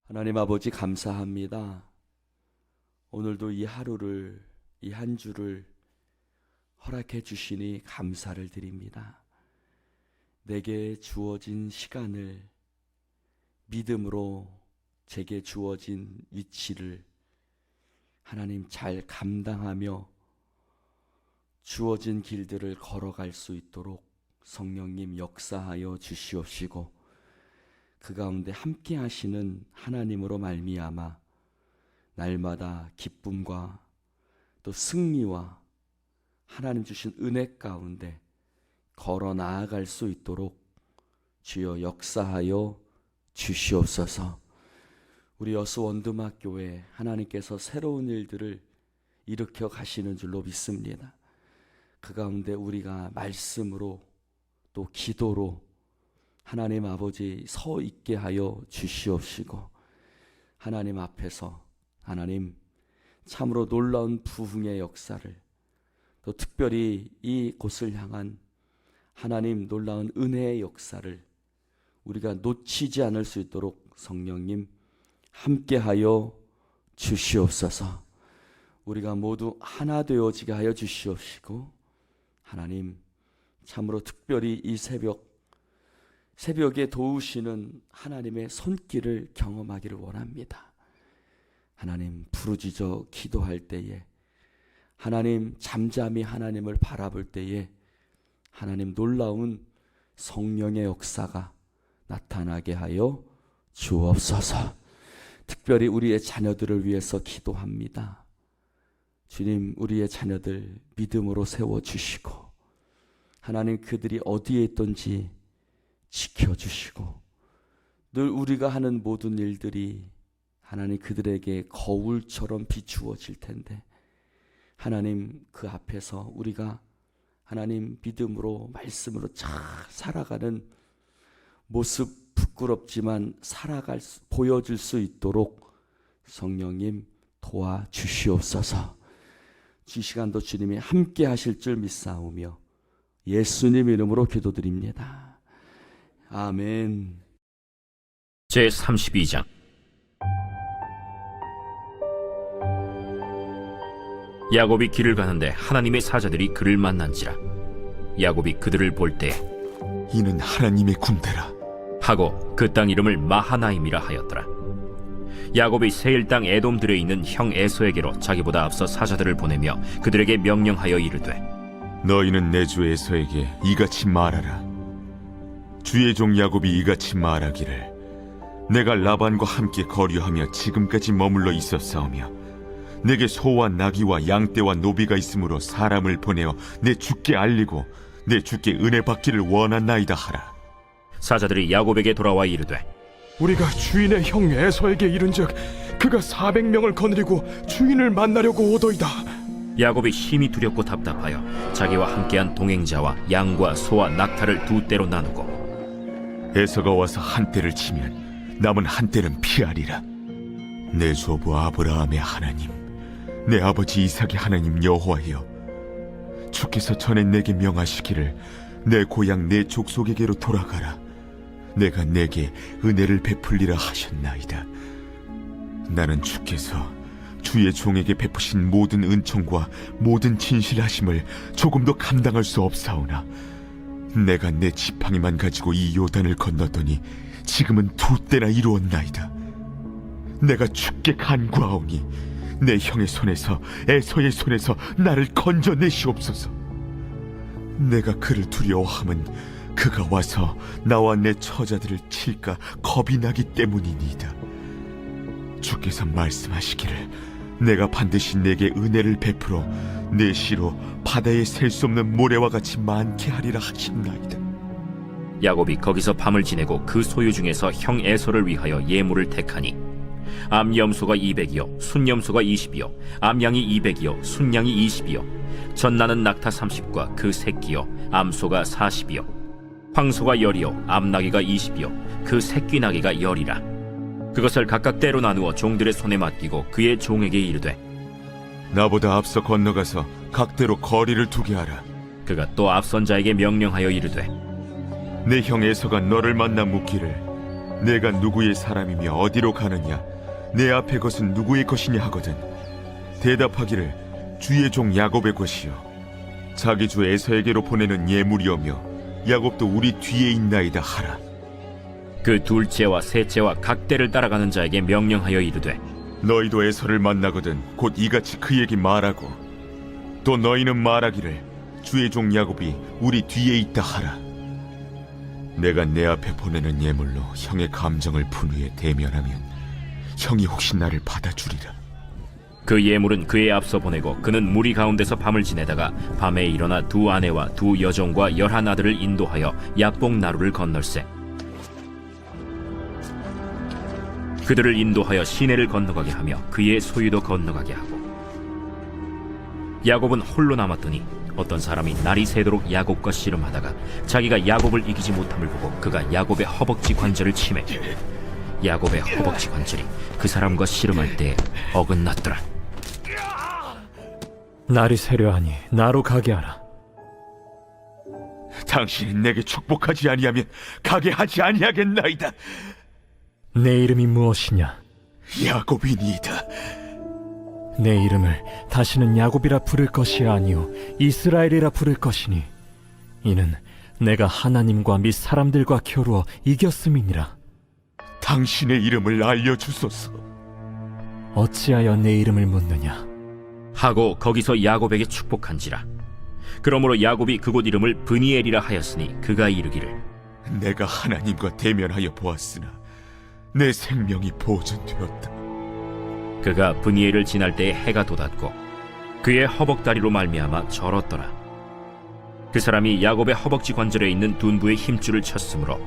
하나님 아버지 감사합니다. 오늘도 이 하루를, 이 한 주를 허락해 주시니 감사를 드립니다. 내게 주어진 시간을 믿음으로 제게 주어진 위치를 하나님 잘 감당하며 주어진 길들을 걸어갈 수 있도록 성령님 역사하여 주시옵시고 그 가운데 함께 하시는 하나님으로 말미암아 날마다 기쁨과 또 승리와 하나님 주신 은혜 가운데 걸어 나아갈 수 있도록 주여 역사하여 주시옵소서. 우리 여수 원두막교회 하나님께서 새로운 일들을 일으켜 가시는 줄로 믿습니다. 그 가운데 우리가 말씀으로 또 기도로 하나님 아버지 서 있게 하여 주시옵시고 하나님 앞에서 하나님 참으로 놀라운 부흥의 역사를 또 특별히 이 곳을 향한 하나님 놀라운 은혜의 역사를 우리가 놓치지 않을 수 있도록 성령님 함께하여 주시옵소서. 우리가 모두 하나 되어지게 하여 주시옵시고 하나님 참으로 특별히 이 새벽에 도우시는 하나님의 손길을 경험하기를 원합니다. 하나님 부르짖어 기도할 때에 하나님 잠잠히 하나님을 바라볼 때에 하나님 놀라운 성령의 역사가 나타나게 하여 주옵소서. 특별히 우리의 자녀들을 위해서 기도합니다. 주님, 우리의 자녀들 믿음으로 세워주시고 하나님 그들이 어디에 있든지 지켜주시고 늘 우리가 하는 모든 일들이 하나님 그들에게 거울처럼 비추어질 텐데 하나님 그 앞에서 우리가 하나님 믿음으로 말씀으로 잘 살아가는 모습 부끄럽지만 보여줄 수 있도록 성령님 도와주시옵소서. 이 시간도 주님이 함께 하실 줄 믿사오며 예수님 이름으로 기도드립니다. 아멘. 제32장 야곱이 길을 가는데 하나님의 사자들이 그를 만난지라. 야곱이 그들을 볼 때 이는 하나님의 군대라 하고 그 땅 이름을 마하나임이라 하였더라. 야곱이 세일 땅 에돔들에 있는 형 에서에게로 자기보다 앞서 사자들을 보내며 그들에게 명령하여 이르되 너희는 내 주 에서에게 이같이 말하라. 주의 종 야곱이 이같이 말하기를 내가 라반과 함께 거류하며 지금까지 머물러 있었사오며 내게 소와 나귀와 양떼와 노비가 있으므로 사람을 보내어 내 주께 알리고 내 주께 은혜 받기를 원하나이다 하라. 사자들이 야곱에게 돌아와 이르되 우리가 주인의 형 에서에게 이른즉 그가 400명을 거느리고 주인을 만나려고 오도이다. 야곱이 심히 두렵고 답답하여 자기와 함께한 동행자와 양과 소와 낙타를 두 떼로 나누고 에서가 와서 한 떼를 치면 남은 한 떼는 피하리라. 내 조부 아브라함의 하나님 내 아버지 이삭의 하나님 여호와여, 주께서 전에 내게 명하시기를 내 고향 내 족속에게로 돌아가라. 내가 내게 은혜를 베풀리라 하셨나이다. 나는 주께서 주의 종에게 베푸신 모든 은총과 모든 진실하심을 조금도 감당할 수 없사오나 내가 내 지팡이만 가지고 이 요단을 건넜더니 지금은 2때나 이루었나이다. 내가 주께 간구하오니 내 형의 손에서 에서의 손에서 나를 건져내시옵소서. 내가 그를 두려워함은 그가 와서 나와 내 처자들을 칠까 겁이 나기 때문이니이다. 주께서 말씀하시기를 내가 반드시 내게 은혜를 베풀어 내 씨로 바다에 셀 수 없는 모래와 같이 많게 하리라 하셨나이다. 야곱이 거기서 밤을 지내고 그 소유 중에서 형 에서를 위하여 예물을 택하니 암염소가 200이요 순염소가 20이요 암양이 200이요 순양이 20이요 전나는 낙타 30과 그 새끼요 암소가 40이요 황소가 10이요 암나귀가 20이요 그 새끼 나귀가 10이라. 그것을 각각 때로 나누어 종들의 손에 맡기고 그의 종에게 이르되 나보다 앞서 건너가서 각대로 거리를 두게 하라. 그가 또 앞선 자에게 명령하여 이르되 내 형 에서가 너를 만나 묻기를 내가 누구의 사람이며 어디로 가느냐, 내 앞에 것은 누구의 것이냐 하거든 대답하기를 주의 종 야곱의 것이요 자기 주 에서에게로 보내는 예물이오며 야곱도 우리 뒤에 있나이다 하라. 그 둘째와 셋째와 각대를 따라가는 자에게 명령하여 이르되 너희도 에서를 만나거든 곧 이같이 그에게 말하고 또 너희는 말하기를 주의 종 야곱이 우리 뒤에 있다 하라. 내가 내 앞에 보내는 예물로 형의 감정을 분후에 대면하면 형이 혹시 나를 받아주리라. 그 예물은 그의 앞서 보내고 그는 무리 가운데서 밤을 지내다가 밤에 일어나 두 아내와 두 여종과 11 아들을 인도하여 야복 나루를 건널세. 그들을 인도하여 시내를 건너가게 하며 그의 소유도 건너가게 하고 야곱은 홀로 남았더니 어떤 사람이 날이 새도록 야곱과 씨름하다가 자기가 야곱을 이기지 못함을 보고 그가 야곱의 허벅지 관절을 치매 야곱의 허벅지 관절이 그 사람과 씨름할 때에 어긋났더라. 날이 새려하니 나로 가게 하라. 당신이 내게 축복하지 아니하면 가게 하지 아니하겠나이다. 내 이름이 무엇이냐? 야곱이니이다. 내 이름을 다시는 야곱이라 부를 것이 아니요 이스라엘이라 부를 것이니 이는 내가 하나님과 및 사람들과 겨루어 이겼음이니라. 당신의 이름을 알려주소서. 어찌하여 내 이름을 묻느냐? 하고 거기서 야곱에게 축복한지라. 그러므로 야곱이 그곳 이름을 브니엘이라 하였으니 그가 이르기를 내가 하나님과 대면하여 보았으나 내 생명이 보존되었다. 그가 브니엘을 지날 때에 해가 돋았고 그의 허벅다리로 말미암아 절었더라. 그 사람이 야곱의 허벅지 관절에 있는 둔부의 힘줄을 쳤으므로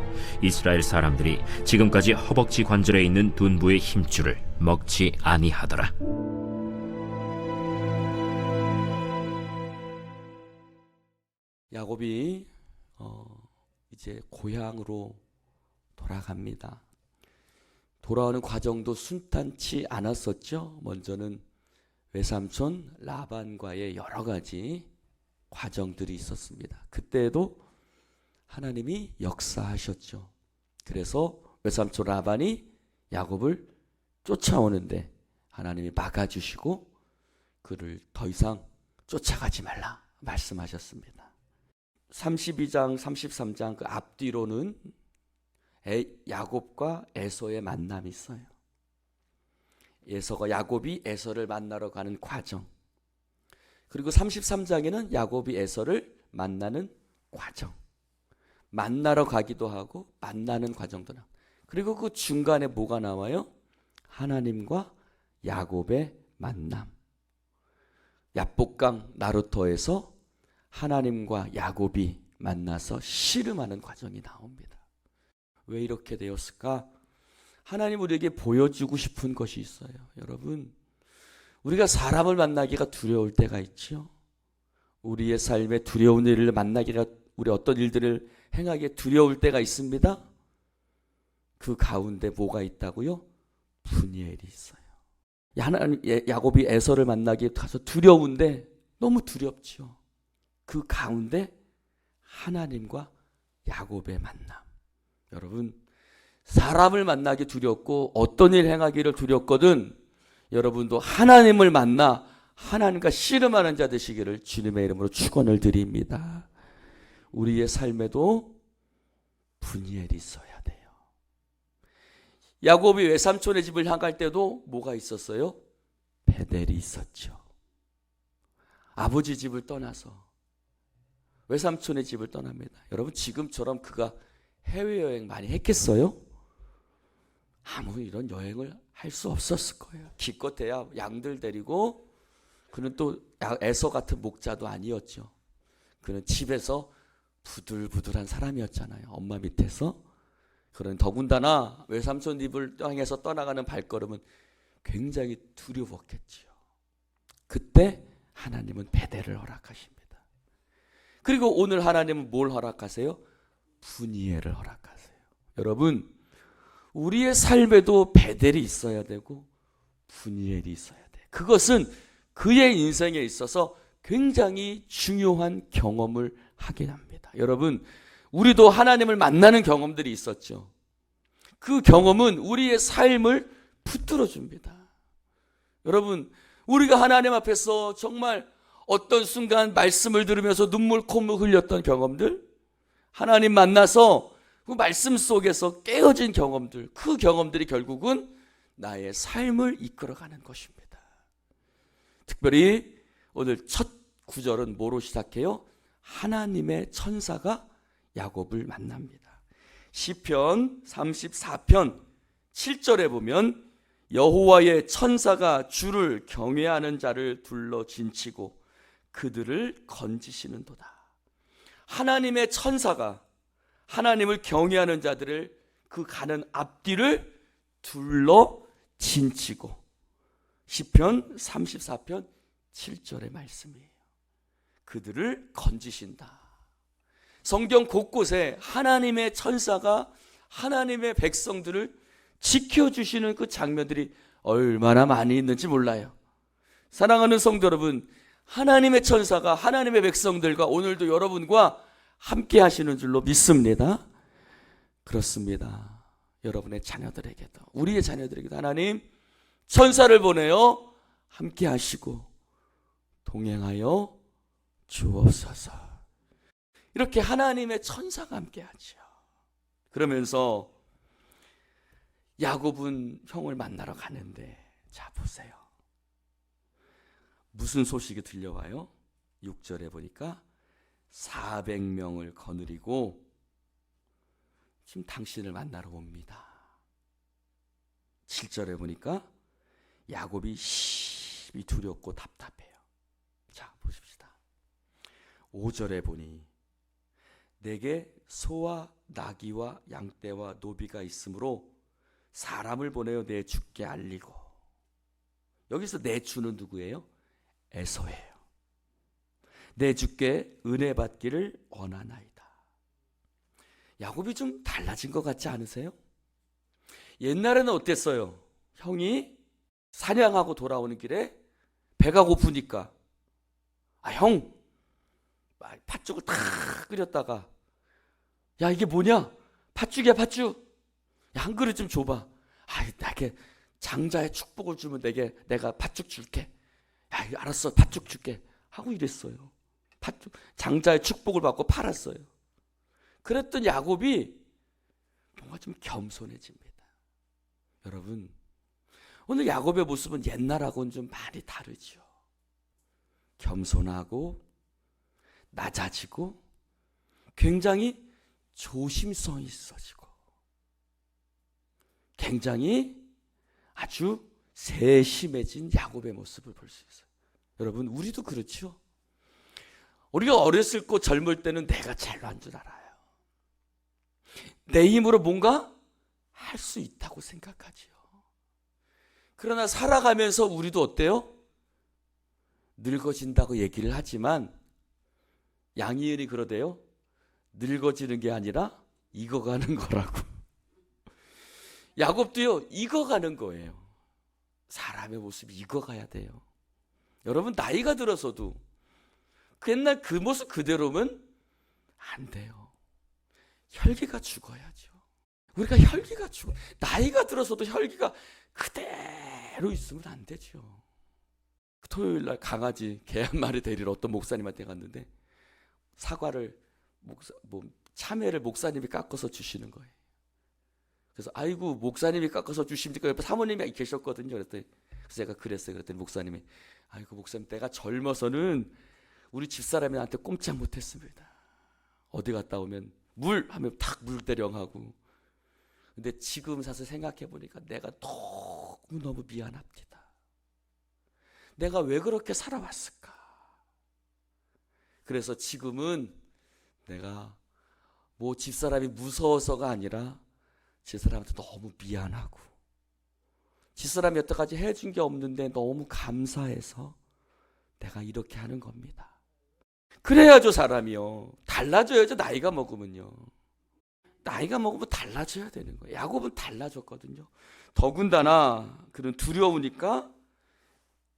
이스라엘 사람들이 지금까지 허벅지 관절에 있는 둔부의 힘줄을 먹지 아니하더라. 야곱이 이제 고향으로 돌아갑니다. 돌아오는 과정도 순탄치 않았었죠. 먼저는 외삼촌 라반과의 여러 가지 과정들이 있었습니다. 그때도 하나님이 역사하셨죠. 그래서 외삼촌 라반이 야곱을 쫓아오는데 하나님이 막아주시고 그를 더 이상 쫓아가지 말라 말씀하셨습니다. 32장, 33장 그 앞뒤로는 야곱과 에서의 만남이 있어요. 야곱이 에서를 만나러 가는 과정. 그리고 33장에는 야곱이 에서를 만나는 과정. 만나러 가기도 하고 만나는 과정도 나와요. 그리고 그 중간에 뭐가 나와요? 하나님과 야곱의 만남. 야복강 나루터에서 하나님과 야곱이 만나서 씨름하는 과정이 나옵니다. 왜 이렇게 되었을까? 하나님 우리에게 보여주고 싶은 것이 있어요. 여러분, 우리가 사람을 만나기가 두려울 때가 있죠. 우리의 삶에 두려운 일을 만나기가, 우리 어떤 일들을 행하기에 두려울 때가 있습니다. 그 가운데 뭐가 있다고요? 분이엘이 있어요. 야곱이 에서를 만나기에 가서 두려운데 너무 두렵죠. 그 가운데 하나님과 야곱의 만남. 여러분, 사람을 만나기 두렵고 어떤 일 행하기를 두렵거든 여러분도 하나님을 만나 하나님과 씨름하는 자 되시기를 주님의 이름으로 축원을 드립니다. 우리의 삶에도 분이엘이 있어야 돼요. 야곱이 외삼촌의 집을 향할 때도 뭐가 있었어요? 베델이 있었죠. 아버지 집을 떠나서 외삼촌의 집을 떠납니다. 여러분, 지금처럼 그가 해외여행 많이 했겠어요? 아무 이런 여행을 할 수 없었을 거예요. 기껏해야 양들 데리고, 그는 또 에서 같은 목자도 아니었죠. 그는 집에서 부들부들한 사람이었잖아요. 엄마 밑에서. 그런 더군다나 외삼촌 집을 향해서 떠나가는 발걸음은 굉장히 두려웠겠지요. 그때 하나님은 베델을 허락하십니다. 그리고 오늘 하나님은 뭘 허락하세요? 분이엘을 허락하세요. 여러분, 우리의 삶에도 베델이 있어야 되고 분이엘이 있어야 돼요. 그것은 그의 인생에 있어서 굉장히 중요한 경험을 하게 합니다. 여러분, 우리도 하나님을 만나는 경험들이 있었죠. 그 경험은 우리의 삶을 붙들어 줍니다. 여러분, 우리가 하나님 앞에서 정말 어떤 순간 말씀을 들으면서 눈물 콧물 흘렸던 경험들, 하나님 만나서 그 말씀 속에서 깨어진 경험들, 그 경험들이 결국은 나의 삶을 이끌어가는 것입니다. 특별히 오늘 첫 구절은 뭐로 시작해요? 하나님의 천사가 야곱을 만납니다. 시편 34편 7절에 보면 여호와의 천사가 주를 경외하는 자를 둘러 진치고 그들을 건지시는도다. 하나님의 천사가 하나님을 경외하는 자들을 그 가는 앞뒤를 둘러 진치고, 시편 34편 7절의 말씀이에요. 그들을 건지신다. 성경 곳곳에 하나님의 천사가 하나님의 백성들을 지켜주시는 그 장면들이 얼마나 많이 있는지 몰라요. 사랑하는 성도 여러분, 하나님의 천사가 하나님의 백성들과 오늘도 여러분과 함께 하시는 줄로 믿습니다. 그렇습니다. 여러분의 자녀들에게도, 우리의 자녀들에게도 하나님 천사를 보내어 함께 하시고 동행하여 주옵소서. 이렇게 하나님의 천사가 함께 하죠. 그러면서 야곱은 형을 만나러 가는데, 자 보세요. 무슨 소식이 들려와요? 6절에 보니까 400명을 거느리고 지금 당신을 만나러 옵니다. 7절에 보니까 야곱이 심히 두렵고 답답해요. 자 보십시다. 5절에 보니 내게 소와 나귀와 양떼와 노비가 있으므로 사람을 보내어 내 주께 알리고. 여기서 내 주는 누구예요? 에서예요. 내 주께 은혜 받기를 원하나이다. 야곱이 좀 달라진 것 같지 않으세요? 옛날에는 어땠어요? 형이 사냥하고 돌아오는 길에 배가 고프니까 형 팥죽을 탁 끓였다가 야 이게 뭐냐? 팥죽이야 팥죽. 야, 한 그릇 좀 줘봐. 나게 장자의 축복을 주면 내가 팥죽 줄게. 야 알았어 팥죽 줄게 하고 이랬어요. 팥죽, 장자의 축복을 받고 팔았어요. 그랬던 야곱이 뭔가 좀 겸손해집니다. 여러분, 오늘 야곱의 모습은 옛날하고는 좀 많이 다르죠. 겸손하고 낮아지고 굉장히 조심성이 있어지고 굉장히 아주 세심해진 야곱의 모습을 볼 수 있어요. 여러분, 우리도 그렇죠. 우리가 어렸을 거 젊을 때는 내가 잘난 줄 알아요. 내 힘으로 뭔가 할 수 있다고 생각하지요. 그러나 살아가면서 우리도 어때요? 늙어진다고 얘기를 하지만 양희은이 그러대요. 늙어지는 게 아니라 익어가는 거라고. 야곱도요, 익어가는 거예요. 사람의 모습이 익어가야 돼요. 여러분, 나이가 들어서도 그 옛날 그 모습 그대로면 안 돼요. 혈기가 죽어야죠. 우리가 혈기가 죽어. 나이가 들어서도 혈기가 그대로 있으면 안 되죠. 토요일 날 강아지 개 한 마리 데리러 어떤 목사님한테 갔는데 사과를 참외를 목사님이 깎아서 주시는 거예요. 그래서 아이고 목사님이 깎아서 주십니까? 옆에 사모님이 계셨거든요. 그랬더니 그래서 제가 그랬어요. 그랬더니 목사님이 아이고 목사님 내가 젊어서는 우리 집사람한테 꼼짝 못했습니다. 어디 갔다 오면 물 하면 탁 물 대령하고. 근데 지금 사실 생각해 보니까 내가 너무 미안합니다. 내가 왜 그렇게 살아왔을까? 그래서 지금은 내가 뭐 집사람이 무서워서가 아니라 집사람한테 너무 미안하고 집사람이 여태까지 해준 게 없는데 너무 감사해서 내가 이렇게 하는 겁니다. 그래야죠 사람이요. 달라져야죠. 나이가 먹으면요. 나이가 먹으면 달라져야 되는 거예요. 야곱은 달라졌거든요. 더군다나 그는 두려우니까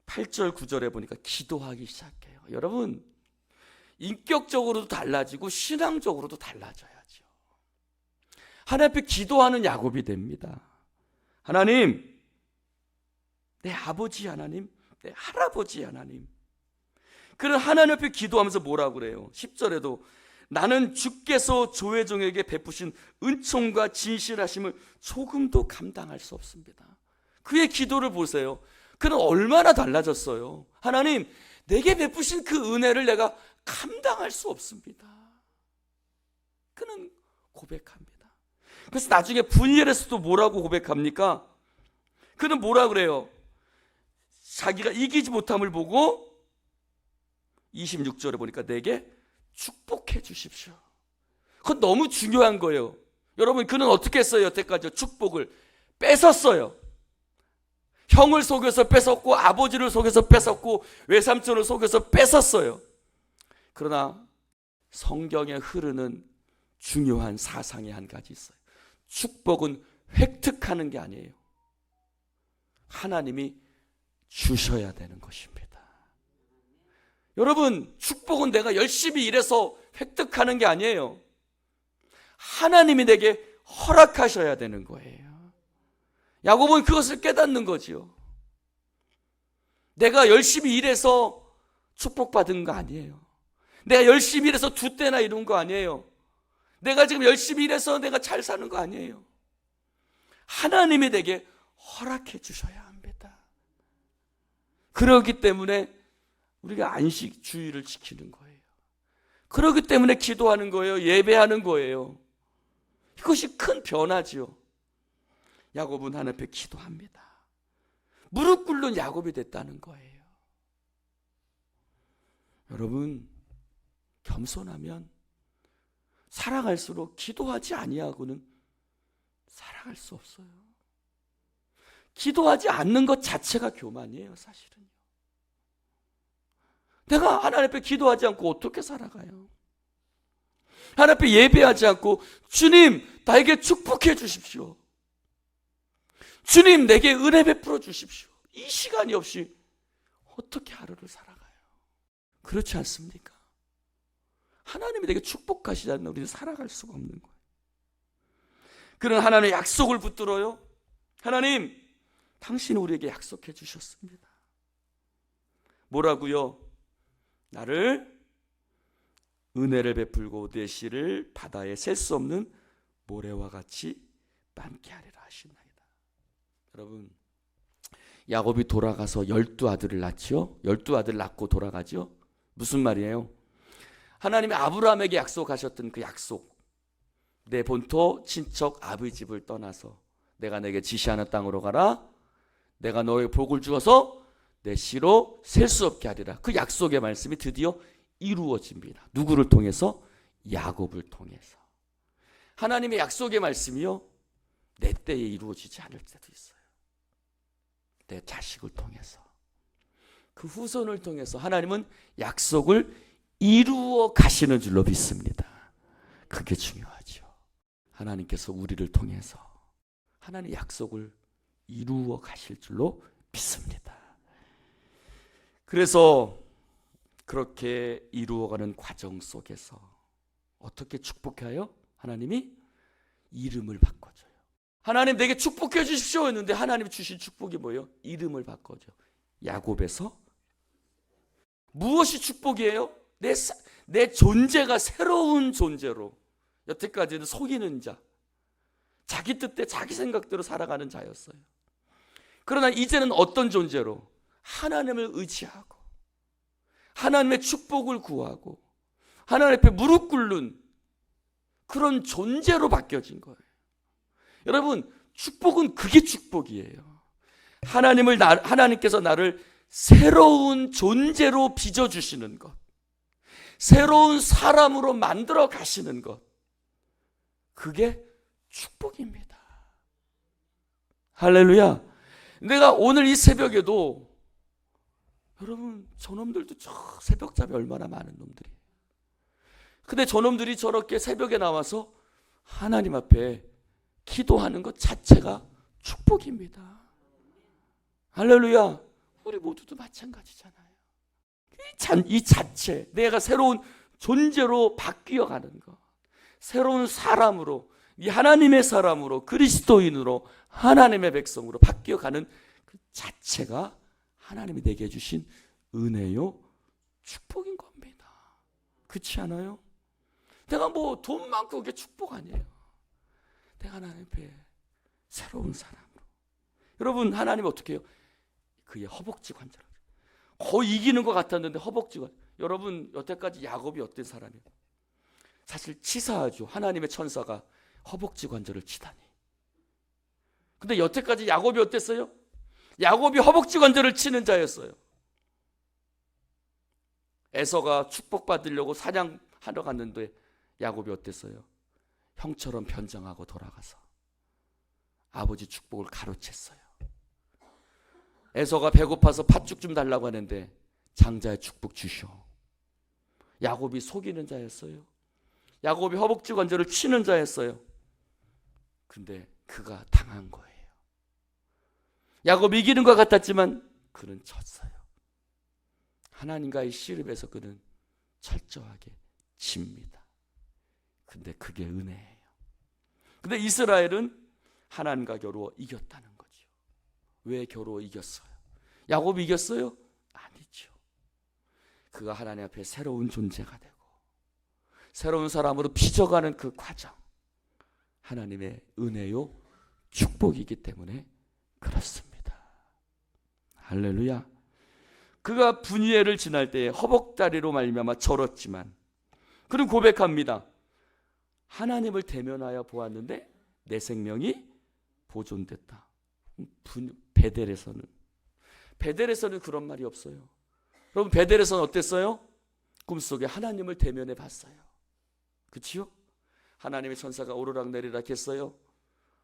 8절 9절에 보니까 기도하기 시작해요. 여러분, 인격적으로도 달라지고 신앙적으로도 달라져야죠. 하나님 앞에 기도하는 야곱이 됩니다. 하나님, 내 아버지 하나님, 내 할아버지 하나님. 그런 하나님 앞에 기도하면서 뭐라고 그래요? 10절에도 나는 주께서 조회종에게 베푸신 은총과 진실하심을 조금도 감당할 수 없습니다. 그의 기도를 보세요. 그는 얼마나 달라졌어요. 하나님, 내게 베푸신 그 은혜를 내가 감당할 수 없습니다. 그는 고백합니다. 그래서 나중에 분열에서도 뭐라고 고백합니까? 그는 뭐라 그래요? 자기가 이기지 못함을 보고 26절에 보니까 내게 축복해 주십시오. 그건 너무 중요한 거예요. 여러분, 그는 어떻게 했어요? 여태까지 축복을 뺏었어요. 형을 속여서 뺏었고 아버지를 속여서 뺏었고 외삼촌을 속여서 뺏었어요. 그러나 성경에 흐르는 중요한 사상이 한 가지 있어요. 축복은 획득하는 게 아니에요. 하나님이 주셔야 되는 것입니다. 여러분, 축복은 내가 열심히 일해서 획득하는 게 아니에요. 하나님이 내게 허락하셔야 되는 거예요. 야곱은 그것을 깨닫는 거지요. 내가 열심히 일해서 축복받은 거 아니에요. 내가 열심히 일해서 두 때나 이룬 거 아니에요. 내가 지금 열심히 일해서 내가 잘 사는 거 아니에요. 하나님이 내게 허락해 주셔야 합니다. 그렇기 때문에 우리가 안식 주의를 지키는 거예요. 그렇기 때문에 기도하는 거예요. 예배하는 거예요. 이것이 큰 변화지요. 야곱은 하나님 앞에 기도합니다. 무릎 꿇는 야곱이 됐다는 거예요. 여러분, 겸손하면 살아갈수록 기도하지 아니하고는 살아갈 수 없어요. 기도하지 않는 것 자체가 교만이에요, 사실은요. 내가 하나님 앞에 기도하지 않고 어떻게 살아가요? 하나님 앞에 예배하지 않고 주님, 나에게 축복해 주십시오. 주님, 내게 은혜 베풀어 주십시오. 이 시간이 없이 어떻게 하루를 살아가요? 그렇지 않습니까? 하나님이 내게 축복하시지 않는 우리는 살아갈 수가 없는 거예요. 그런 하나님의 약속을 붙들어요. 하나님, 당신은 우리에게 약속해 주셨습니다. 뭐라고요? 나를 은혜를 베풀고 내 씨를 바다에 셀 수 없는 모래와 같이 많게 하리라 하시나이다. 여러분, 야곱이 돌아가서 12아들을 낳죠. 12아들 낳고 돌아가죠. 무슨 말이에요? 하나님이 아브라함에게 약속하셨던 그 약속, 내 본토 친척 아버지 집을 떠나서 내가 내게 지시하는 땅으로 가라. 내가 너의 복을 주어서 내 씨로 셀 수 없게 하리라. 그 약속의 말씀이 드디어 이루어집니다. 누구를 통해서? 야곱을 통해서. 하나님의 약속의 말씀이요, 내 때에 이루어지지 않을 때도 있어요. 내 자식을 통해서, 그 후손을 통해서 하나님은 약속을 이루어 가시는 줄로 믿습니다. 그게 중요하죠. 하나님께서 우리를 통해서 하나님의 약속을 이루어 가실 줄로 믿습니다. 그래서 그렇게 이루어가는 과정 속에서 어떻게 축복해요? 하나님이 이름을 바꿔줘요. 하나님 내게 축복해 주십시오 했는데 하나님이 주신 축복이 뭐예요? 이름을 바꿔줘요. 야곱에서 무엇이 축복이에요? 내 존재가 새로운 존재로, 여태까지는 속이는 자, 자기 뜻대 자기 생각대로 살아가는 자였어요. 그러나 이제는 어떤 존재로? 하나님을 의지하고 하나님의 축복을 구하고 하나님 앞에 무릎 꿇는 그런 존재로 바뀌어진 거예요. 여러분, 축복은 그게 축복이에요. 하나님께서 나를 새로운 존재로 빚어주시는 것, 새로운 사람으로 만들어 가시는 것, 그게 축복입니다. 할렐루야. 내가 오늘 이 새벽에도, 여러분, 저놈들도 저 새벽잠이 얼마나 많은 놈들이, 근데 저놈들이 저렇게 새벽에 나와서 하나님 앞에 기도하는 것 자체가 축복입니다. 할렐루야. 우리 모두도 마찬가지잖아요. 이 자체, 내가 새로운 존재로 바뀌어가는 것, 새로운 사람으로, 이 하나님의 사람으로, 그리스도인으로, 하나님의 백성으로 바뀌어가는 그 자체가 하나님이 내게 주신 은혜요 축복인 겁니다. 그렇지 않아요? 내가 뭐 돈 많고 그게 축복 아니에요. 내가 하나님 앞에 새로운 사람으로. 여러분, 하나님 어떻게 해요? 그의 허벅지 관절. 거의 이기는 것 같았는데 허벅지 관절. 여러분, 여태까지 야곱이 어떤 사람이에요? 사실 치사하죠. 하나님의 천사가 허벅지 관절을 치다니. 근데 여태까지 야곱이 어땠어요? 야곱이 허벅지 관절을 치는 자였어요. 에서가 축복받으려고 사냥하러 갔는데 야곱이 어땠어요? 형처럼 변장하고 돌아가서 아버지 축복을 가로챘어요. 에서가 배고파서 팥죽 좀 달라고 하는데 장자의 축복 주셔. 야곱이 속이는 자였어요. 야곱이 허벅지 관절을 치는 자였어요. 근데 그가 당한 거예요. 야곱이 이기는 것 같았지만 그는 졌어요. 하나님과의 씨름에서 그는 철저하게 집니다. 근데 그게 은혜예요. 근데 이스라엘은 하나님과 겨루어 이겼다는 거죠. 왜 겨루어 이겼어요? 야곱이 이겼어요? 아니죠. 그가 하나님 앞에 새로운 존재가 되고 새로운 사람으로 빚어가는 그 과정, 하나님의 은혜요 축복이기 때문에 그렇습니다. 할렐루야. 그가 분이엘을 지날 때에 허벅다리로 말미암아 절었지만 그는 고백합니다. 하나님을 대면하여 보았는데 내 생명이 보존됐다. 베델에서는 그런 말이 없어요. 여러분, 베델에서는 어땠어요? 꿈속에 하나님을 대면해 봤어요. 그치요? 하나님의 천사가 오르락내리락 했어요.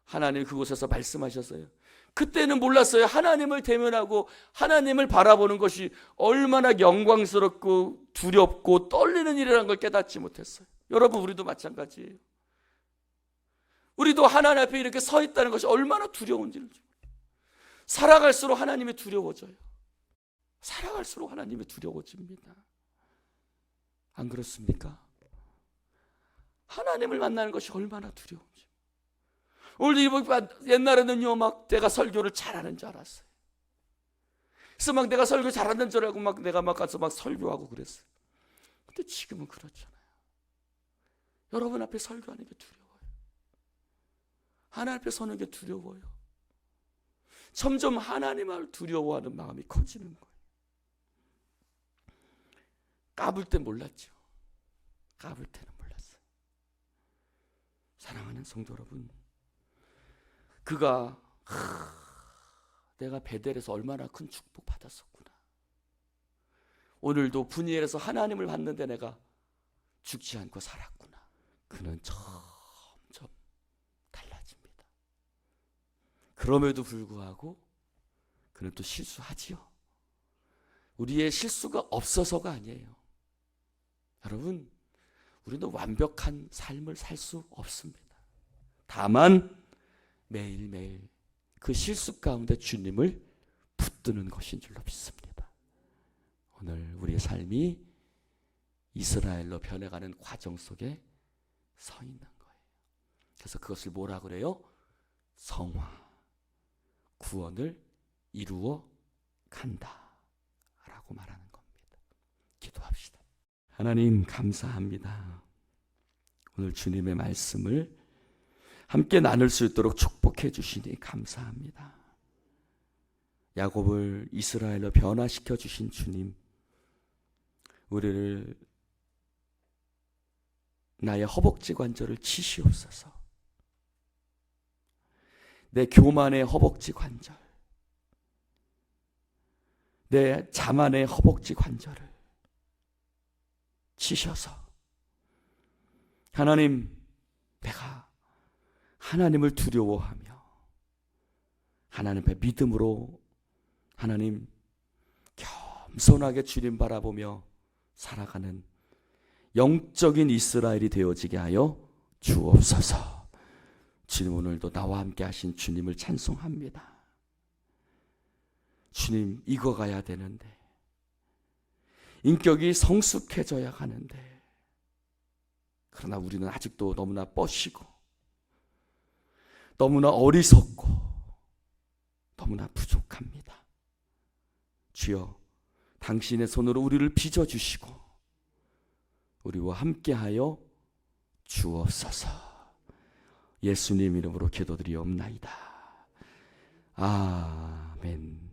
하나님 그곳에서 말씀하셨어요. 그때는 몰랐어요. 하나님을 대면하고 하나님을 바라보는 것이 얼마나 영광스럽고 두렵고 떨리는 일이라는 걸 깨닫지 못했어요. 여러분, 우리도 마찬가지예요. 우리도 하나님 앞에 이렇게 서 있다는 것이 얼마나 두려운지를 살아갈수록 하나님이 두려워져요. 살아갈수록 하나님이 두려워집니다. 안 그렇습니까? 하나님을 만나는 것이 얼마나 두려운지. 오늘 옛날에는요, 막 내가 설교를 잘하는 줄 알았어요. 그래서 막 내가 설교 잘하는 줄 알고 막 내가 막 가서 막 설교하고 그랬어요. 근데 지금은 그렇잖아요. 여러분 앞에 설교하는 게 두려워요. 하나님 앞에 서는 게 두려워요. 점점 하나님을 두려워하는 마음이 커지는 거예요. 까불 때 몰랐죠. 까불 때는 몰랐어요. 사랑하는 성도 여러분, 그가 내가 베델에서 얼마나 큰 축복 받았었구나. 오늘도 분이엘에서 하나님을 봤는데 내가 죽지 않고 살았구나. 그는 점점 달라집니다. 그럼에도 불구하고 그는 또 실수하지요. 우리의 실수가 없어서가 아니에요. 여러분, 우리는 완벽한 삶을 살 수 없습니다. 다만 매일매일 그 실수 가운데 주님을 붙드는 것인 줄로 믿습니다. 오늘 우리의 삶이 이스라엘로 변해가는 과정 속에 서 있는 거예요. 그래서 그것을 뭐라 그래요? 성화, 구원을 이루어 간다 라고 말하는 겁니다. 기도합시다. 하나님, 감사합니다. 오늘 주님의 말씀을 함께 나눌 수 있도록 축복해 주시니 감사합니다. 야곱을 이스라엘로 변화시켜 주신 주님, 우리를 나의 허벅지 관절을 치시옵소서. 내 교만의 허벅지 관절, 내 자만의 허벅지 관절을 치셔서 하나님, 내가 하나님을 두려워하며 하나님 앞에 믿음으로 하나님 겸손하게 주님 바라보며 살아가는 영적인 이스라엘이 되어지게 하여 주옵소서. 주님, 오늘도 나와 함께 하신 주님을 찬송합니다. 주님, 익어가야 되는데, 인격이 성숙해져야 하는데, 그러나 우리는 아직도 너무나 뻗시고 너무나 어리석고 너무나 부족합니다. 주여, 당신의 손으로 우리를 빚어주시고 우리와 함께하여 주옵소서. 예수님 이름으로 기도드리옵나이다. 아멘.